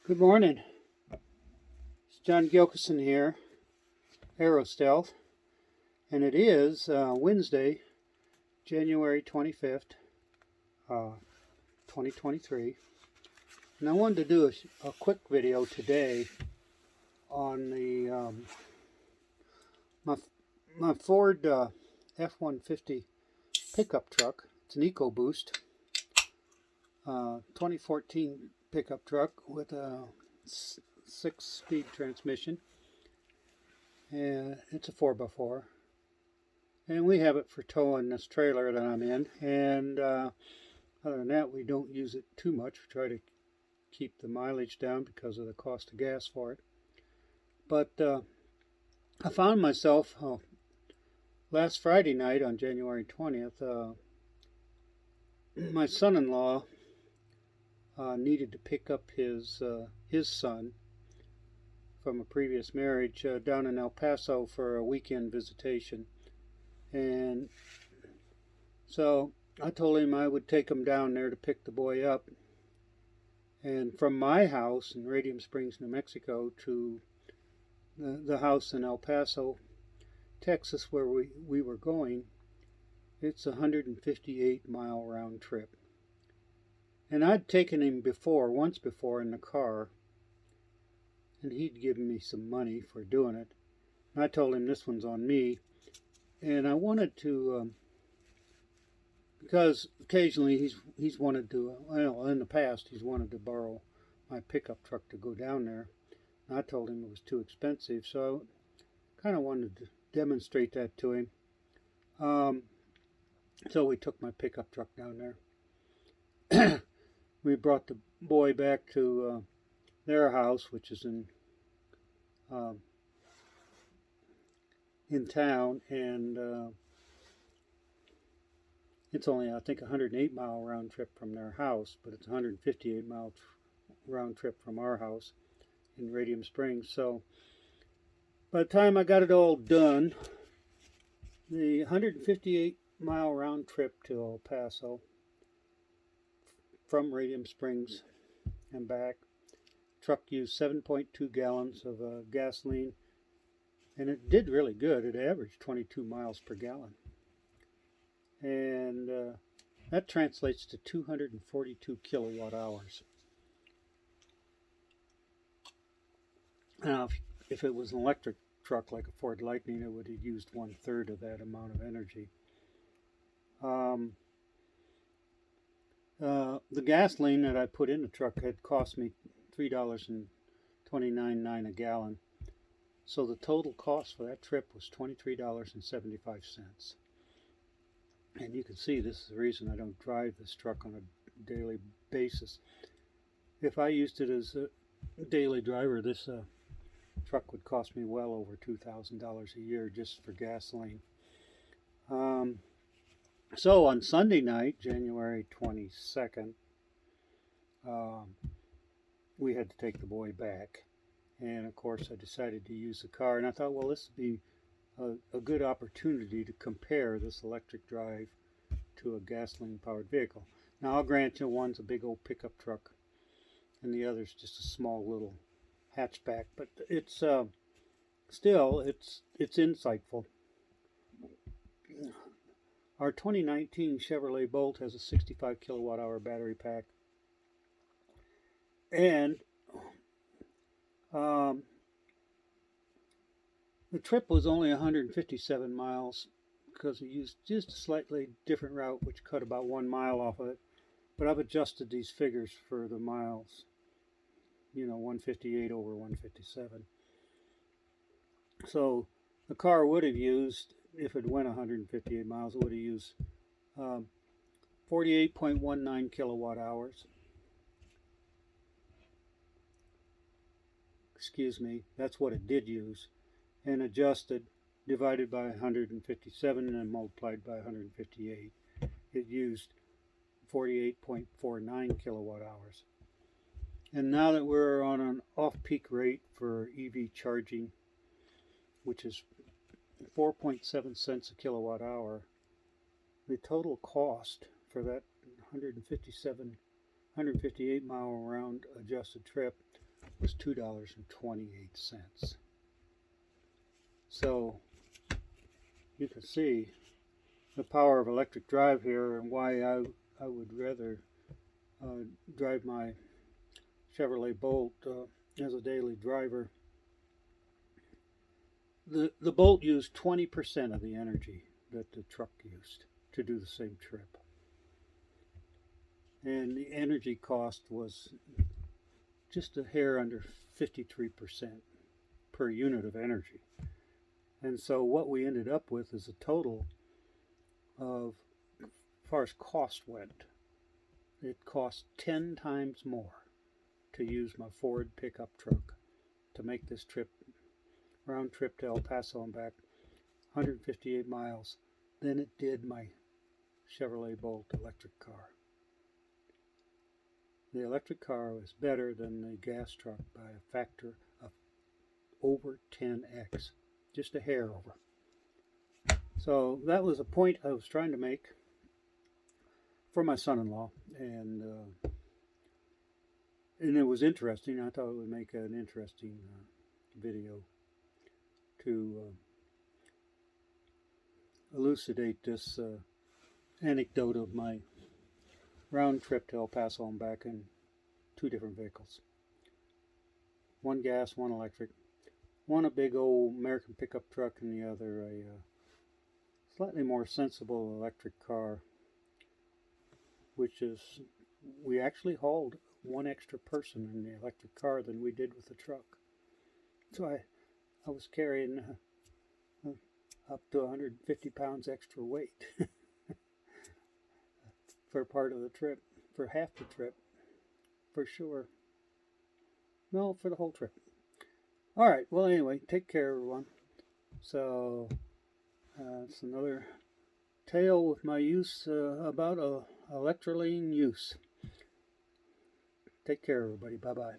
Good morning. It's John Gilkison here, Aerostealth, and it is Wednesday, January 25th, 2023. And I wanted to do a quick video today on the my Ford F-150 pickup truck. It's an EcoBoost, 2014 pickup truck with a 6-speed transmission, and it's a 4x4, and we have it for towing this trailer that I'm in. And other than that, we don't use it too much. We try to keep the mileage down because of the cost of gas for it. But I found myself last Friday night on January 20th, my son-in-law needed to pick up his son from a previous marriage down in El Paso for a weekend visitation. And so I told him I would take him down there to pick the boy up. And from my house in Radium Springs, New Mexico, to the house in El Paso, Texas, where we were going, it's a 158-mile round trip. And I'd taken him once before in the car, and he'd given me some money for doing it. And I told him this one's on me. And I wanted to, because occasionally he's wanted to, well, in the past he's wanted to borrow my pickup truck to go down there. And I told him it was too expensive, so I kind of wanted to demonstrate that to him. So we took my pickup truck down there. We brought the boy back to their house, which is in town, and it's only, I think, a 108-mile round trip from their house, but it's a 158-mile round trip from our house in Radium Springs. So by the time I got it all done, the 158-mile round trip to El Paso from Radium Springs and back, truck used 7.2 gallons of gasoline, and it did really good. It averaged 22 miles per gallon, and that translates to 242 kilowatt hours. Now, if it was an electric truck like a Ford Lightning, it would have used 1/3 of that amount of energy. The gasoline that I put in the truck had cost me $3.29 a gallon. So the total cost for that trip was $23.75. And you can see this is the reason I don't drive this truck on a daily basis. If I used it as a daily driver, this truck would cost me well over $2,000 a year just for gasoline. So on Sunday night, January 22nd, we had to take the boy back. And of course I decided to use the car, and I thought, well, this would be a good opportunity to compare this electric drive to a gasoline powered vehicle. Now I'll grant you, one's a big old pickup truck and the other's just a small little hatchback, but it's still it's insightful. Our 2019 Chevrolet Bolt has a 65 kilowatt hour battery pack, and the trip was only 157 miles because we used just a slightly different route, which cut about 1 mile off of it. But I've adjusted these figures for the miles, 158 over 157. So the car would have used, if it went 158 miles, it would have used 48.19 kilowatt hours. Excuse me, that's what it did use. And adjusted, divided by 157 and multiplied by 158. It used 48.49 kilowatt hours. And now that we're on an off-peak rate for EV charging, which is 4.7 cents a kilowatt hour, the total cost for that 158 mile round adjusted trip was $2.28. So you can see the power of electric drive here and why I would rather drive my Chevrolet Bolt as a daily driver. The Bolt used 20% of the energy that the truck used to do the same trip. And the energy cost was just a hair under 53% per unit of energy. And so what we ended up with is a total of, as far as cost went, it cost 10 times more to use my Ford pickup truck to make this trip, round trip to El Paso and back, 158 miles, than it did my Chevrolet Bolt electric car. The electric car was better than the gas truck by a factor of over 10x, just a hair over. So that was a point I was trying to make for my son-in-law, and it was interesting. I thought it would make an interesting video to elucidate this anecdote of my round trip to El Paso and back in 2 different vehicles. One gas, one electric. One a big old American pickup truck and the other a slightly more sensible electric car, which is, we actually hauled one extra person in the electric car than we did with the truck. So I was carrying up to 150 pounds extra weight for part of the trip, for half the trip, for sure. No, for the whole trip. All right, well, anyway, take care, everyone. So it's another tale with my use about electroline use. Take care, everybody. Bye-bye.